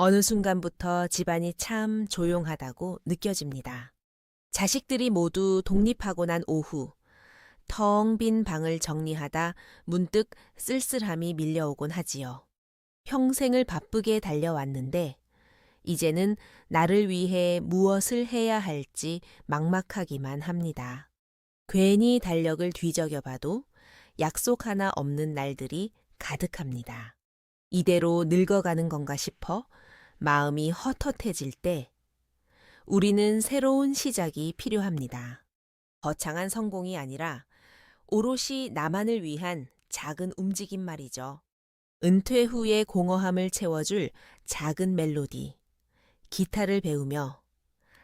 어느 순간부터 집안이 참 조용하다고 느껴집니다. 자식들이 모두 독립하고 난 오후, 텅 빈 방을 정리하다 문득 쓸쓸함이 밀려오곤 하지요. 평생을 바쁘게 달려왔는데, 이제는 나를 위해 무엇을 해야 할지 막막하기만 합니다. 괜히 달력을 뒤적여 봐도 약속 하나 없는 날들이 가득합니다. 이대로 늙어가는 건가 싶어 마음이 헛헛해질 때 우리는 새로운 시작이 필요합니다. 거창한 성공이 아니라 오롯이 나만을 위한 작은 움직임 말이죠. 은퇴 후의 공허함을 채워줄 작은 멜로디, 기타를 배우며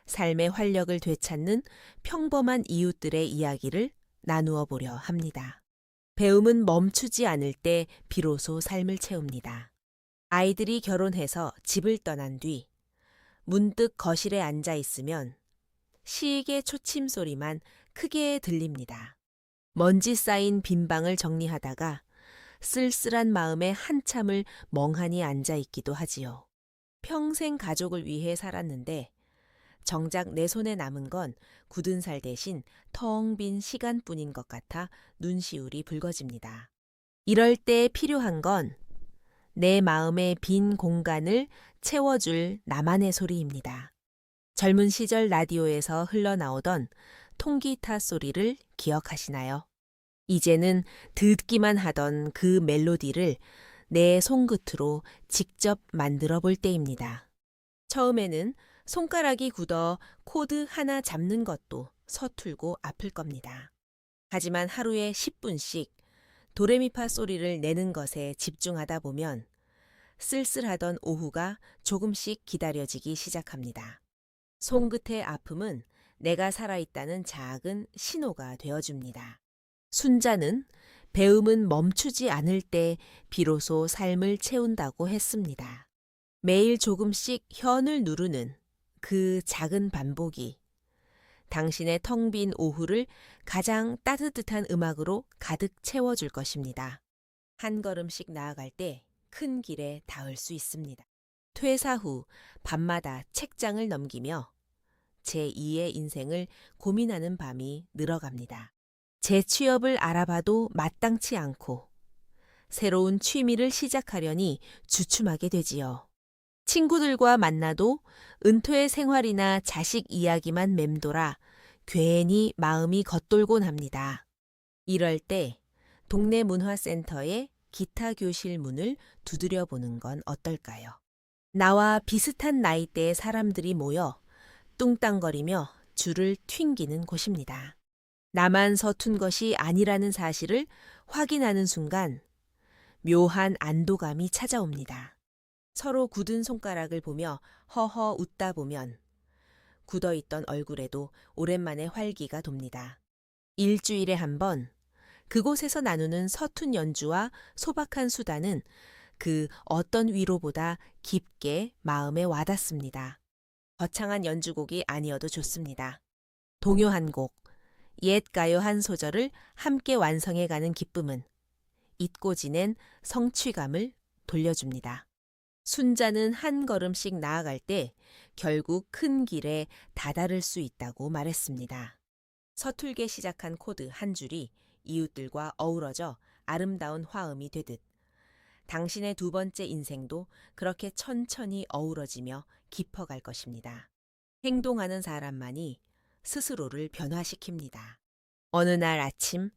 삶의 활력을 되찾는 평범한 이웃들의 이야기를 나누어 보려 합니다. 배움은 멈추지 않을 때 비로소 삶을 채웁니다. 아이들이 결혼해서 집을 떠난 뒤 문득 거실에 앉아 있으면 시익의 초침 소리만 크게 들립니다. 먼지 쌓인 빈 방을 정리하다가 쓸쓸한 마음에 한참을 멍하니 앉아 있기도 하지요. 평생 가족을 위해 살았는데 정작 내 손에 남은 건 굳은 살 대신 텅 빈 시간뿐인 것 같아 눈시울이 붉어집니다. 이럴 때 필요한 건 내 마음의 빈 공간을 채워줄 나만의 소리입니다. 젊은 시절 라디오에서 흘러나오던 통기타 소리를 기억하시나요? 이제는 듣기만 하던 그 멜로디를 내 손끝으로 직접 만들어 볼 때입니다. 처음에는 손가락이 굳어 코드 하나 잡는 것도 서툴고 아플 겁니다. 하지만 하루에 10분씩 도레미파 소리를 내는 것에 집중하다 보면 쓸쓸하던 오후가 조금씩 기다려지기 시작합니다. 손끝의 아픔은 내가 살아있다는 작은 신호가 되어줍니다. 순자는 배움은 멈추지 않을 때 비로소 삶을 채운다고 했습니다. 매일 조금씩 현을 누르는 그 작은 반복이 당신의 텅 빈 오후를 가장 따뜻한 음악으로 가득 채워줄 것입니다. 한 걸음씩 나아갈 때 큰 길에 닿을 수 있습니다. 퇴사 후 밤마다 책장을 넘기며 제2의 인생을 고민하는 밤이 늘어갑니다. 제 취업을 알아봐도 마땅치 않고 새로운 취미를 시작하려니 주춤하게 되지요. 친구들과 만나도 은퇴 생활이나 자식 이야기만 맴돌아 괜히 마음이 겉돌곤 합니다. 이럴 때 동네 문화센터의 기타 교실 문을 두드려 보는 건 어떨까요? 나와 비슷한 나이대의 사람들이 모여 뚱땅거리며 줄을 튕기는 곳입니다. 나만 서툰 것이 아니라는 사실을 확인하는 순간 묘한 안도감이 찾아옵니다. 서로 굳은 손가락을 보며 허허 웃다 보면 굳어있던 얼굴에도 오랜만에 활기가 돕니다. 일주일에 한 번 그곳에서 나누는 서툰 연주와 소박한 수다는 그 어떤 위로보다 깊게 마음에 와닿습니다. 거창한 연주곡이 아니어도 좋습니다. 동요 한 곡, 옛 가요 한 소절을 함께 완성해가는 기쁨은 잊고 지낸 성취감을 돌려줍니다. 순자는 한 걸음씩 나아갈 때 결국 큰 길에 다다를 수 있다고 말했습니다. 서툴게 시작한 코드 한 줄이 이웃들과 어우러져 아름다운 화음이 되듯 당신의 두 번째 인생도 그렇게 천천히 어우러지며 깊어갈 것입니다. 행동하는 사람만이 스스로를 변화시킵니다. 어느 날 아침,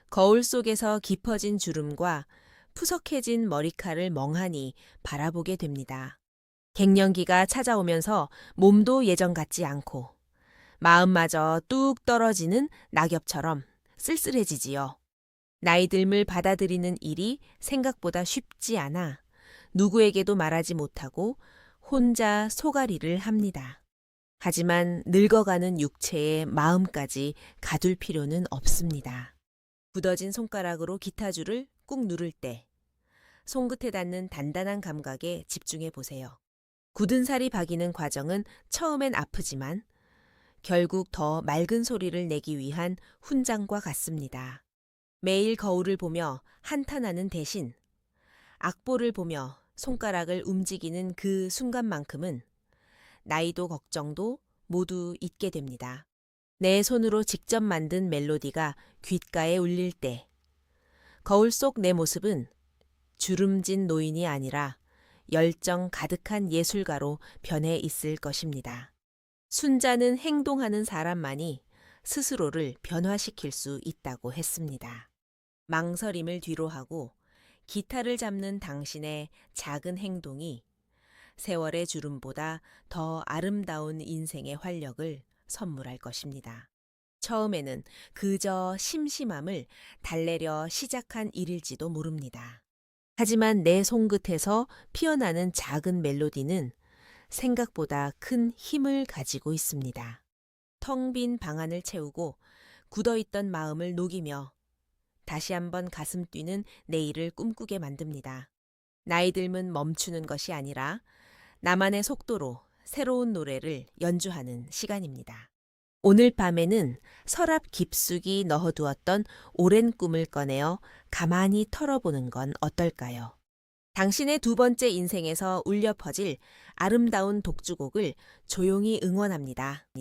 거울 속에서 깊어진 주름과 푸석해진 머리칼을 멍하니 바라보게 됩니다. 갱년기가 찾아오면서 몸도 예전 같지 않고 마음마저 뚝 떨어지는 낙엽처럼 쓸쓸해지지요. 나이 듦을 받아들이는 일이 생각보다 쉽지 않아 누구에게도 말하지 못하고 혼자 소가리를 합니다. 하지만 늙어가는 육체의 마음까지 가둘 필요는 없습니다. 굳어진 손가락으로 기타줄을 꾹 누를 때 손끝에 닿는 단단한 감각에 집중해 보세요. 굳은 살이 박이는 과정은 처음엔 아프지만 결국 더 맑은 소리를 내기 위한 훈장과 같습니다. 매일 거울을 보며 한탄하는 대신 악보를 보며 손가락을 움직이는 그 순간만큼은 나이도 걱정도 모두 잊게 됩니다. 내 손으로 직접 만든 멜로디가 귓가에 울릴 때 거울 속 내 모습은 주름진 노인이 아니라 열정 가득한 예술가로 변해 있을 것입니다. 순자는 행동하는 사람만이 스스로를 변화시킬 수 있다고 했습니다. 망설임을 뒤로하고 기타를 잡는 당신의 작은 행동이 세월의 주름보다 더 아름다운 인생의 활력을 선물할 것입니다. 처음에는 그저 심심함을 달래려 시작한 일일지도 모릅니다. 하지만 내 손끝에서 피어나는 작은 멜로디는 생각보다 큰 힘을 가지고 있습니다. 텅 빈 방 안을 채우고 굳어있던 마음을 녹이며 다시 한번 가슴 뛰는 내일을 꿈꾸게 만듭니다. 나이 들면 멈추는 것이 아니라 나만의 속도로 새로운 노래를 연주하는 시간입니다. 오늘 밤에는 서랍 깊숙이 넣어두었던 오랜 꿈을 꺼내어 가만히 털어보는 건 어떨까요? 당신의 두 번째 인생에서 울려 퍼질 아름다운 독주곡을 조용히 응원합니다.